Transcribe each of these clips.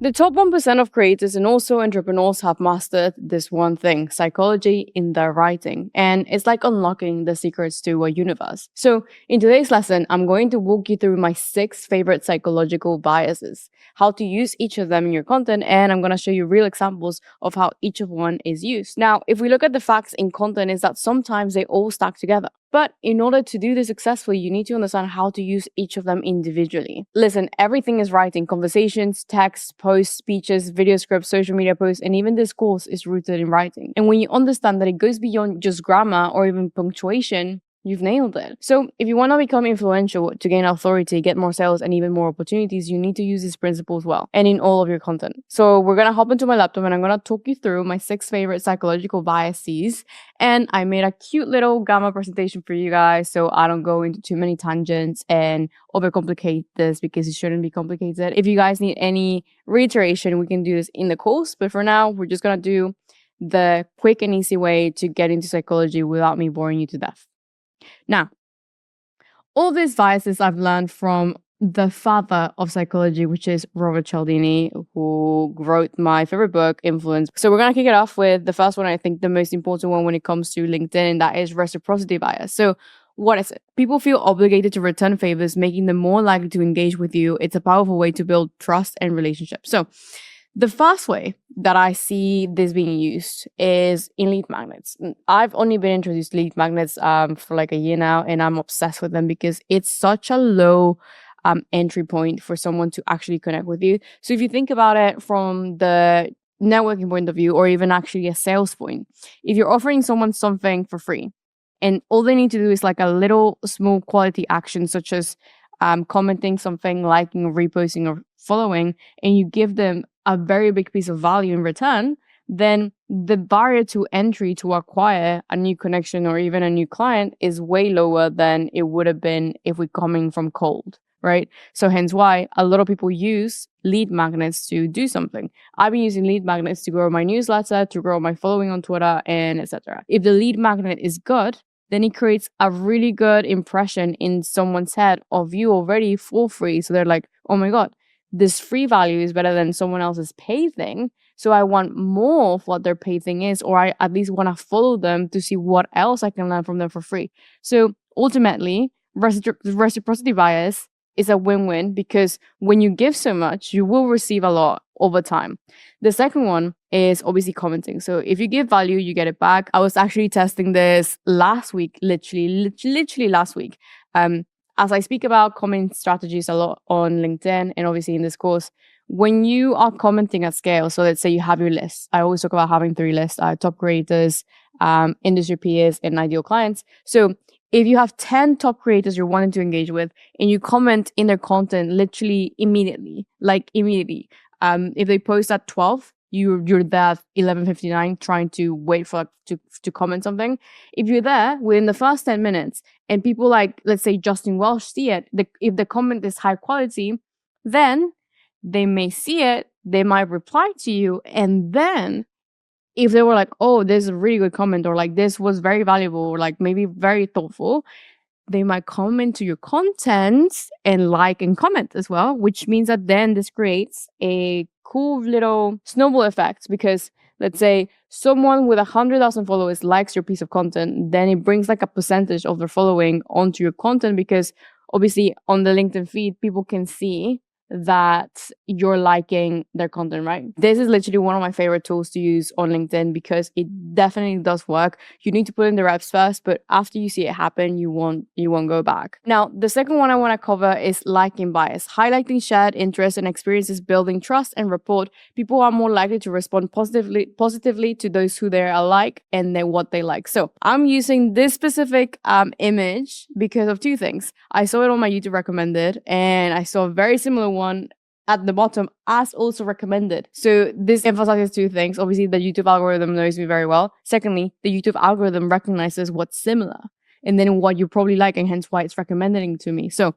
The top 1% of creators and also entrepreneurs have mastered this one thing, psychology in their writing. And it's like unlocking the secrets to a universe. So, in today's lesson, I'm going to walk you through my 6 favorite psychological biases, how to use each of them in your content, and I'm going to show you real examples of how each of one is used. Now, if we look at the facts in content, is that sometimes they all stack together. But in order to do this successfully, you need to understand how to use each of them individually. Listen, everything is writing. Conversations, texts, posts, speeches, video scripts, social media posts, and even this course is rooted in writing. And when you understand that it goes beyond just grammar or even punctuation, you've nailed it. So if you want to become influential, to gain authority, get more sales, and even more opportunities, you need to use these principles well and in all of your content. So we're going to hop into my laptop and I'm going to talk you through my 6 favorite psychological biases. And I made a cute little gamma presentation for you guys so I don't go into too many tangents and overcomplicate this because it shouldn't be complicated. If you guys need any reiteration, we can do this in the course. But for now, we're just going to do the quick and easy way to get into psychology without me boring you to death. Now, all these biases I've learned from the father of psychology, which is Robert Cialdini, who wrote my favorite book, Influence. So we're going to kick it off with the first one, I think the most important one when it comes to LinkedIn, and that is reciprocity bias. So what is it? People feel obligated to return favors, making them more likely to engage with you. It's a powerful way to build trust and relationships. So the first way that I see this being used is in lead magnets. I've only been introduced to lead magnets for like a year now, and I'm obsessed with them because it's such a low entry point for someone to actually connect with you. So if you think about it from the networking point of view, or even actually a sales point, if you're offering someone something for free, and all they need to do is like a little small quality action, such as commenting something, liking, reposting, or following, and you give them a very big piece of value in return, then the barrier to entry to acquire a new connection or even a new client is way lower than it would have been if we're coming from cold, right? So hence why a lot of people use lead magnets to do something. I've been using lead magnets to grow my newsletter, to grow my following on Twitter, and etc. If the lead magnet is good, then it creates a really good impression in someone's head of you already for free. So they're like, oh my God, this free value is better than someone else's paid thing. So I want more of what their paid thing is, or I at least want to follow them to see what else I can learn from them for free. So ultimately, reciprocity bias is a win-win because when you give so much, you will receive a lot over time. The second one is obviously commenting. So if you give value, you get it back. I was actually testing this last week, literally last week. As I speak about comment strategies a lot on LinkedIn and obviously in this course, when you are commenting at scale, so let's say you have your list. I always talk about having 3 lists, top creators, industry peers, and ideal clients. So if you have 10 top creators you're wanting to engage with and you comment in their content literally immediately, if they post at 12, you're there at 11:59 trying to wait for to comment something. If you're there within the first 10 minutes and people like, let's say Justin Welsh see it, if the comment is high quality, then they may see it, they might reply to you, and then if they were like, oh, this is a really good comment, or like this was very valuable, or like maybe very thoughtful, they might comment to your content and like and comment as well, which means that then this creates a cool little snowball effect because let's say someone with 100,000 followers likes your piece of content, then it brings like a percentage of their following onto your content because obviously on the LinkedIn feed, people can see that you're liking their content, right? This is literally one of my favorite tools to use on LinkedIn because it definitely does work. You need to put in the reps first, but after you see it happen, you won't go back. Now, the second one I want to cover is liking bias. Highlighting shared interests and experiences, building trust and rapport. People are more likely to respond positively to those who they're alike and then what they like. So I'm using this specific image because of 2 things. I saw it on my YouTube recommended and I saw a very similar one at the bottom as also recommended. So this emphasizes 2 things. Obviously, the YouTube algorithm knows me very well. Secondly, the YouTube algorithm recognizes what's similar and then what you probably like, and hence why it's recommending to me. So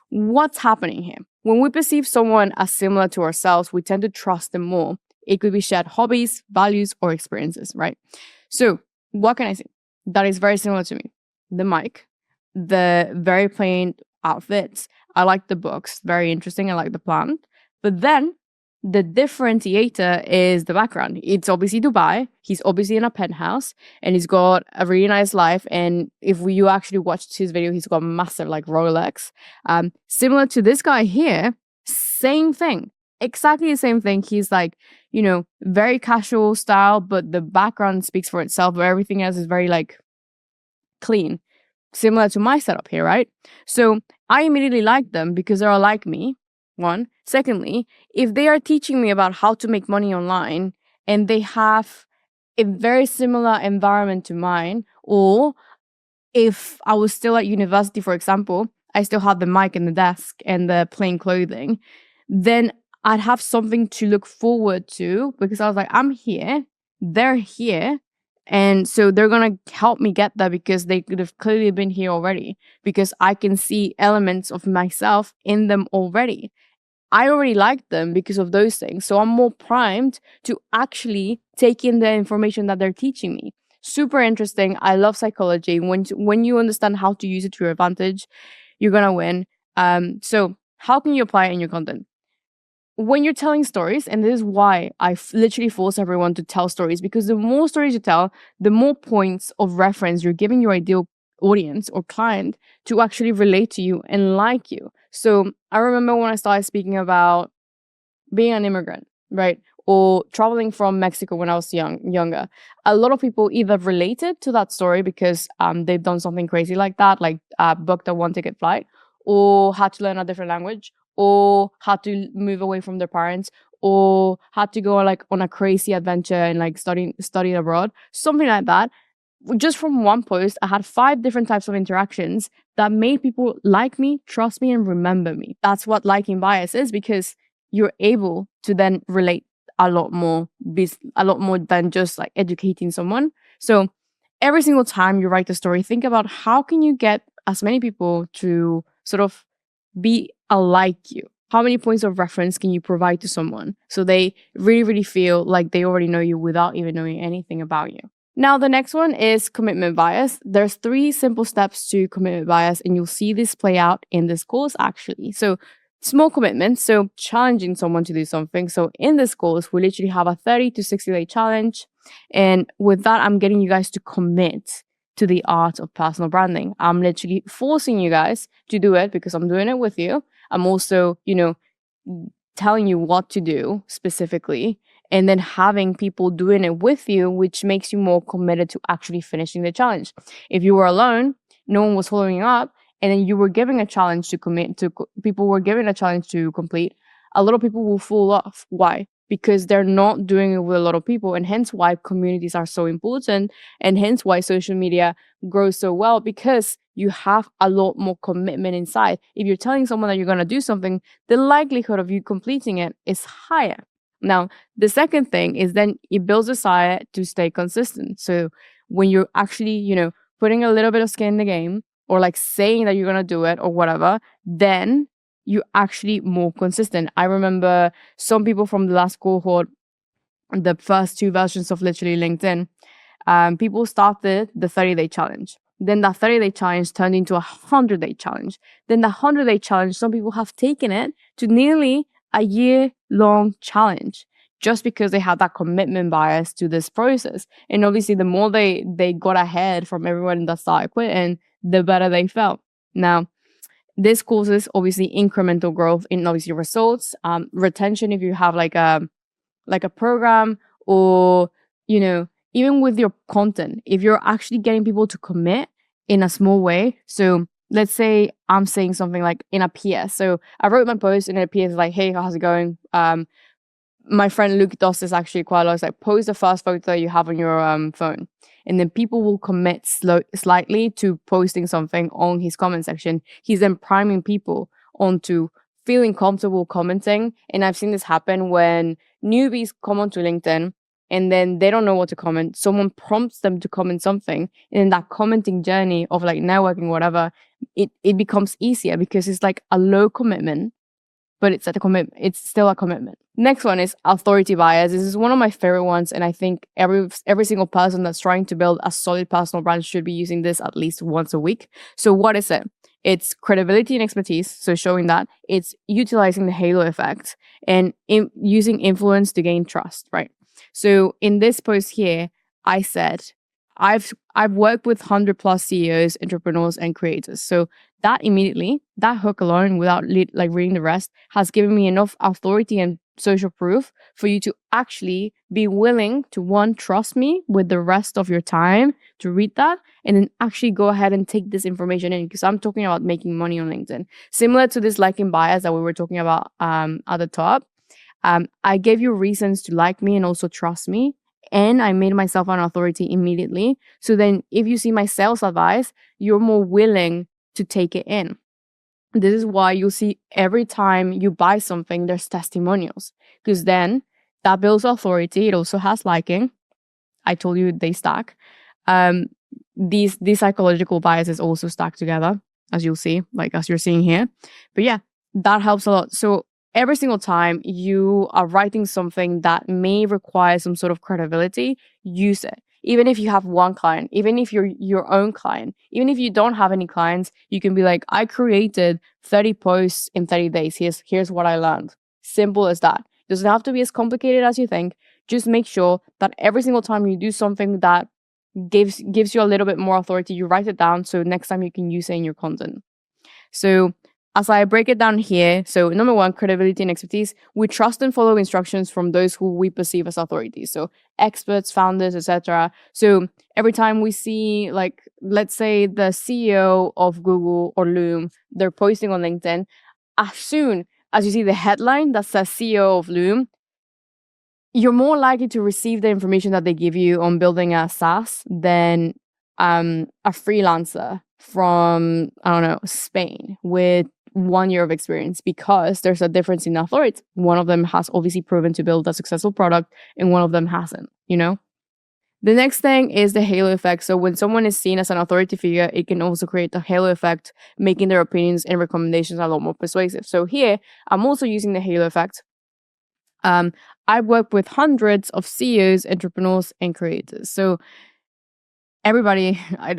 what's happening here? When we perceive someone as similar to ourselves, we tend to trust them more. It could be shared hobbies, values, or experiences, right? So what can I say? That is very similar to me. The mic, the very plain outfits. I like the books, very interesting. I like the plant. But then The differentiator is the background. It's obviously Dubai. He's obviously in a penthouse and he's got a really nice life. And if you actually watched his video, he's got a massive like Rolex. Similar to this guy here, same thing. Exactly the same thing. He's like, very casual style, but the background speaks for itself, but everything else is very like clean. Similar to my setup here, right? So I immediately like them because they're like me. One. Secondly, if they are teaching me about how to make money online and they have a very similar environment to mine, or if I was still at university, for example, I still have the mic and the desk and the plain clothing, then I'd have something to look forward to because I was like, I'm here, they're here. And so they're going to help me get there because they could have clearly been here already because I can see elements of myself in them already. I already like them because of those things. So I'm more primed to actually take in the information that they're teaching me. Super interesting. I love psychology. When you understand how to use it to your advantage, you're going to win. So how can you apply it in your content? When you're telling stories, and this is why I literally force everyone to tell stories, because the more stories you tell, the more points of reference you're giving your ideal audience or client to actually relate to you and like you. So I remember when I started speaking about being an immigrant, right? Or traveling from Mexico when I was younger. A lot of people either related to that story because they've done something crazy like that, like booked a one-ticket flight, or had to learn a different language, or had to move away from their parents, or had to go like on a crazy adventure and like study abroad, something like that. Just from one post, I had 5 different types of interactions that made people like me, trust me, and remember me. That's what liking bias is, because you're able to then relate a lot more than just like educating someone. So every single time you write a story, think about how can you get as many people to sort of be alike you. How many points of reference can you provide to someone so they really, really feel like they already know you without even knowing anything about you? Now, the next one is commitment bias. There's 3 simple steps to commitment bias, and you'll see this play out in this course actually. So small commitments, so challenging someone to do something. So in this course, we literally have a 30 to 60 day challenge. And with that, I'm getting you guys to commit to the art of personal branding. I'm literally forcing you guys to do it because I'm doing it with you. I'm also, telling you what to do specifically, and then having people doing it with you, which makes you more committed to actually finishing the challenge. If you were alone, no one was following up, and then you were giving a challenge to people were giving a challenge to complete, a lot of people will fall off. Why? Because they're not doing it with a lot of people, and hence why communities are so important, and hence why social media grows so well, because you have a lot more commitment inside. If you're telling someone that you're going to do something, the likelihood of you completing it is higher. Now, the second thing is then it builds a desire to stay consistent. So when you're actually, putting a little bit of skin in the game, or like saying that you're going to do it or whatever, then you're actually more consistent. I remember some people from the last cohort, the first 2 versions of literally LinkedIn, people started the 30-day challenge. Then that 30-day challenge turned into a 100-day challenge. Then the 100-day challenge, some people have taken it to nearly a year-long challenge just because they had that commitment bias to this process. And obviously, the more they got ahead from everyone that started quitting, the better they felt. Now, this causes obviously incremental growth in obviously results, retention if you have like a program, or even with your content, if you're actually getting people to commit in a small way. So let's say I'm saying something like in a PS. So I wrote my post in a PS like, hey, how's it going? My friend Luke does this actually quite a lot. It's like, post the first photo you have on your phone. And then people will commit slightly to posting something on his comment section. He's then priming people onto feeling comfortable commenting. And I've seen this happen when newbies come onto LinkedIn and then they don't know what to comment. Someone prompts them to comment something. And in that commenting journey of like networking, whatever, it becomes easier because it's like a low commitment but it's a commitment. It's still a commitment. Next one is authority bias. This is one of my favorite ones, and I think every single person that's trying to build a solid personal brand should be using this at least once a week. So what is it? It's credibility and expertise, so showing that. It's utilizing the halo effect and using influence to gain trust, right? So in this post here, I said, I've worked with 100+ CEOs, entrepreneurs, and creators. So that immediately, that hook alone, without reading the rest, has given me enough authority and social proof for you to actually be willing to, one, trust me with the rest of your time to read that, and then actually go ahead and take this information in, because I'm talking about making money on LinkedIn. Similar to this liking bias that we were talking about at the top, I gave you reasons to like me and also trust me, and I made myself an authority immediately. So then if you see my sales advice, you're more willing to take it in. This is why you'll see every time you buy something, there's testimonials, because then that builds authority. It also has liking. I told you they stack. These psychological biases also stack together, as you'll see, like as you're seeing here. But yeah, that helps a lot. So every single time you are writing something that may require some sort of credibility, use it. Even if you have one client, even if you're your own client, even if you don't have any clients, you can be like, I created 30 posts in 30 days. Here's what I learned. Simple as that. Doesn't have to be as complicated as you think. Just make sure that every single time you do something that gives you a little bit more authority, you write it down so next time you can use it in your content. So as I break it down here, so number one, credibility and expertise. We trust and follow instructions from those who we perceive as authorities. So experts, founders, etc. So every time we see, like, let's say the CEO of Google or Loom, they're posting on LinkedIn, as soon as you see the headline that says CEO of Loom, you're more likely to receive the information that they give you on building a SaaS than a freelancer from, I don't know, Spain with 1 year of experience, because there's a difference in authority. One of them has obviously proven to build a successful product and one of them hasn't, you know? The next thing is the halo effect. So when someone is seen as an authority figure, it can also create the halo effect, making their opinions and recommendations a lot more persuasive. So here, I'm also using the halo effect. I work with hundreds of CEOs, entrepreneurs, and creators. So everybody, I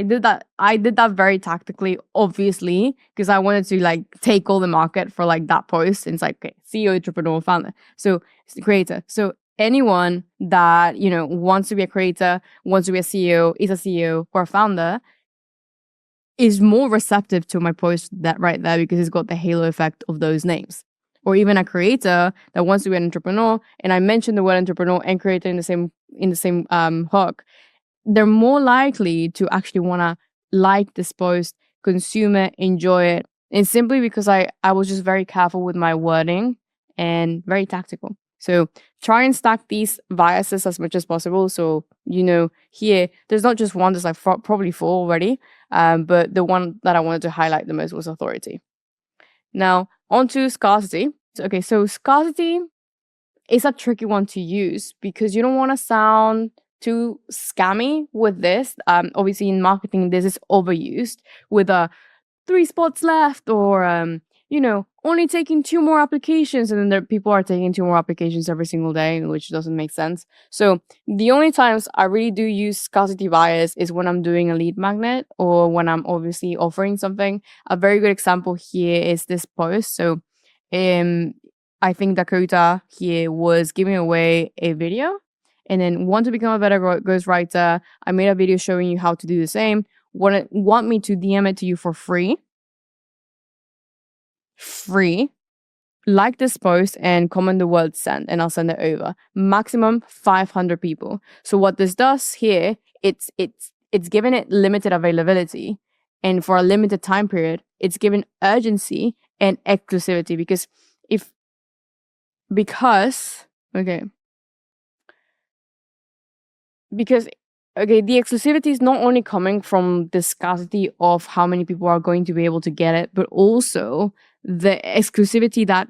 did that very tactically, obviously, because I wanted to like take all the market for like that post. And it's like, okay, CEO, entrepreneur, founder. So it's the creator. So anyone that, you know, wants to be a creator, wants to be a CEO, is a CEO or a founder, is more receptive to my post that right there, because it's got the halo effect of those names. Or even a creator that wants to be an entrepreneur, and I mentioned the word entrepreneur and creator in the same hook, they're more likely to actually want to like this post, consume it, enjoy it. And simply because I was just very careful with my wording and very tactical. So try and stack these biases as much as possible. So, you know, here, there's not just one, there's like probably 4 already. But the one that I wanted to highlight the most was authority. Now, on to scarcity. Okay, so scarcity is a tricky one to use because you don't want to sound too scammy with this. Obviously, in marketing, this is overused with 3 spots left, or you know, only taking 2 more applications, and then people are taking 2 more applications every single day, which doesn't make sense. So the only times I really do use scarcity bias is when I'm doing a lead magnet or when I'm obviously offering something. A very good example here is this post. So I think Dakota here was giving away a video, and then want to become a better ghostwriter. I made a video showing you how to do the same. Want me to DM it to you for free? Like this post and comment the word send, and I'll send it over. Maximum 500 people. So what this does here, it's given it limited availability, and for a limited time period, it's given urgency and exclusivity because the exclusivity is not only coming from the scarcity of how many people are going to be able to get it, but also the exclusivity that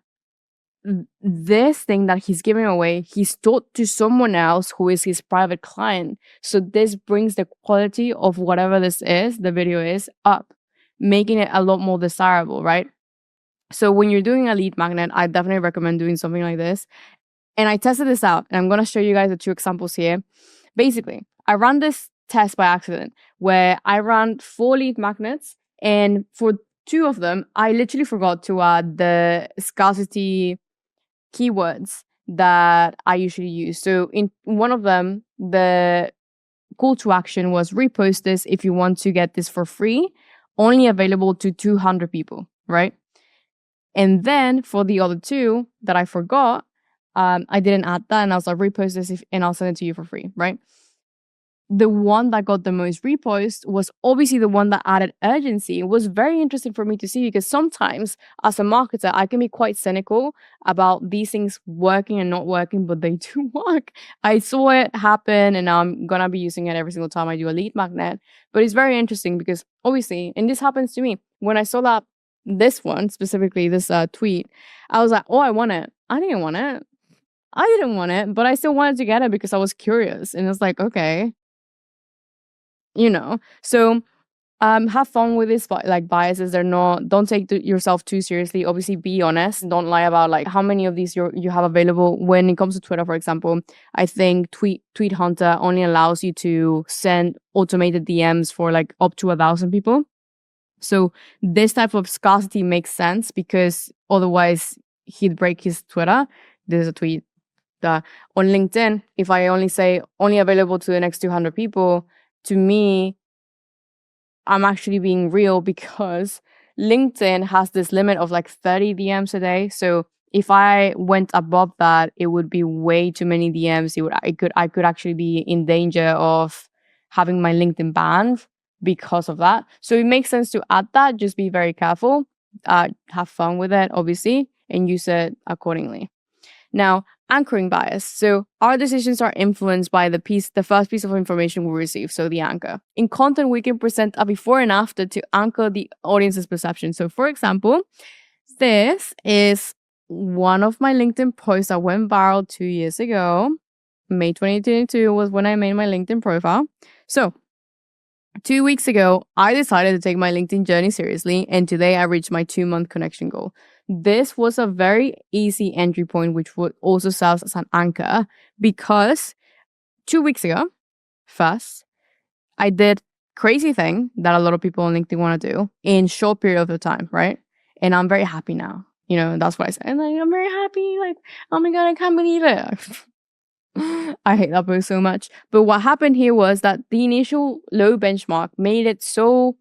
this thing that he's giving away, he's taught to someone else who is his private client. So this brings the quality of whatever this is, the video is, up, making it a lot more desirable, right? So when you're doing a lead magnet, I definitely recommend doing something like this. And I tested this out, and I'm going to show you guys the two examples here. Basically, I ran this test by accident where I ran 4 lead magnets, and for 2 of them, I literally forgot to add the scarcity keywords that I usually use. So in one of them, the call to action was repost this if you want to get this for free, only available to 200 people, right? And then for the other 2 that I forgot, I didn't add that, and I was like, repost this and I'll send it to you for free, right? The one that got the most reposts was obviously the one that added urgency. It was very interesting for me to see, because sometimes as a marketer, I can be quite cynical about these things working and not working, but they do work. I saw it happen, and now I'm going to be using it every single time I do a lead magnet. But it's very interesting because obviously, and this happens to me, when I saw that this one, specifically this tweet, I was like, oh, I want it. I didn't want it, but I still wanted to get it because I was curious. And it's like, okay, So have fun with these like biases. Don't take yourself too seriously. Obviously, be honest. Don't lie about like how many of these you have available. When it comes to Twitter, for example, I think Tweet Hunter only allows you to send automated DMs for like up to 1,000 people. So this type of scarcity makes sense, because otherwise he'd break his Twitter. There's a tweet on LinkedIn. If I only say only available to the next 200 people, to me, I'm actually being real, because LinkedIn has this limit of like 30 DMs a day. So if I went above that, it would be way too many DMs. I could actually be in danger of having my LinkedIn banned because of that. So it makes sense to add that. Just be very careful. Have fun with it, obviously, and use it accordingly. Now, anchoring bias. So our decisions are influenced by the first piece of information we receive, so the anchor. In content, we can present a before and after to anchor the audience's perception. So for example, this is one of my LinkedIn posts that went viral 2 years ago. May 2022 was when I made my LinkedIn profile. So 2 weeks ago, I decided to take my LinkedIn journey seriously, and today I reached my 2-month connection goal. This was a very easy entry point, which would also serve as an anchor, because 2 weeks ago, first, I did crazy thing that a lot of people on LinkedIn want to do in short period of time, right? And I'm very happy now. That's what I said. And like, I'm very happy. Like, oh my God, I can't believe it. I hate that post so much. But what happened here was that the initial low benchmark made it so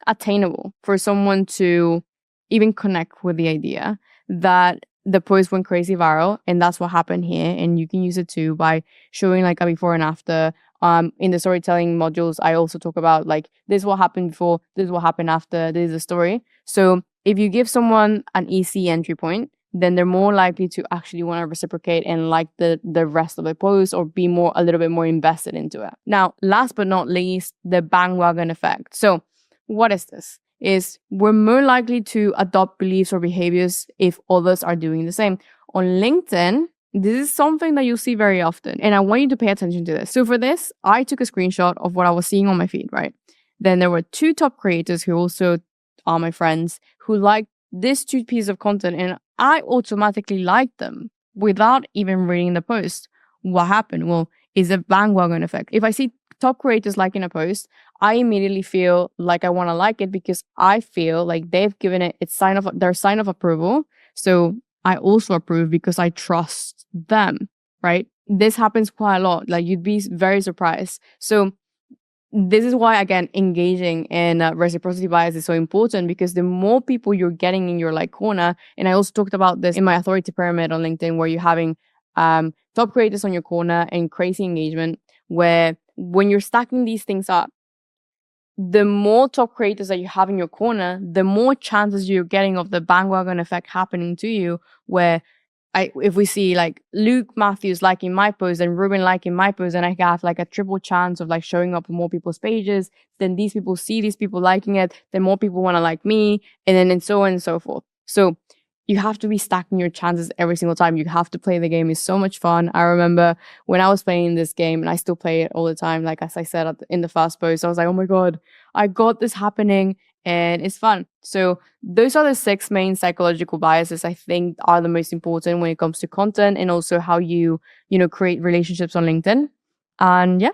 attainable for someone to even connect with the idea that the post went crazy viral. And that's what happened here. And you can use it too by showing like a before and after. In the storytelling modules, I also talk about like, this is what happened before, this is what happened after, this is the story. So if you give someone an easy entry point, then they're more likely to actually want to reciprocate and like the rest of the post, or be a little bit more invested into it. Now, last but not least, the bandwagon effect. So what is this? Is we're more likely to adopt beliefs or behaviors if others are doing the same. On LinkedIn, this is something that you see very often, and I want you to pay attention to this. So for this, I took a screenshot of what I was seeing on my feed, right? Then there were 2 top creators who also are my friends who liked this 2 pieces of content, and I automatically liked them without even reading the post. What happened? Well, is a bandwagon effect. If I see top creators liking a post, I immediately feel like I want to like it, because I feel like they've given it their sign of approval. So I also approve because I trust them, right? This happens quite a lot. Like, you'd be very surprised. So this is why, again, engaging in reciprocity bias is so important, because the more people you're getting in your like corner, and I also talked about this in my authority pyramid on LinkedIn, where you're having top creators on your corner and crazy engagement, where when you're stacking these things up, the more top creators that you have in your corner, the more chances you're getting of the bandwagon effect happening to you, where if we see like Luke Matthews liking my post and Ruben liking my post, and I have like a triple chance of like showing up on more people's pages, then these people see these people liking it, then more people want to like me, and so on and so forth. So you have to be stacking your chances every single time. You have to play the game. It's so much fun. I remember when I was playing this game, and I still play it all the time. Like, as I said in the first post, I was like, oh my God, I got this happening. and it's fun. So those are the 6 main psychological biases I think are the most important when it comes to content and also how you know, create relationships on LinkedIn. And yeah.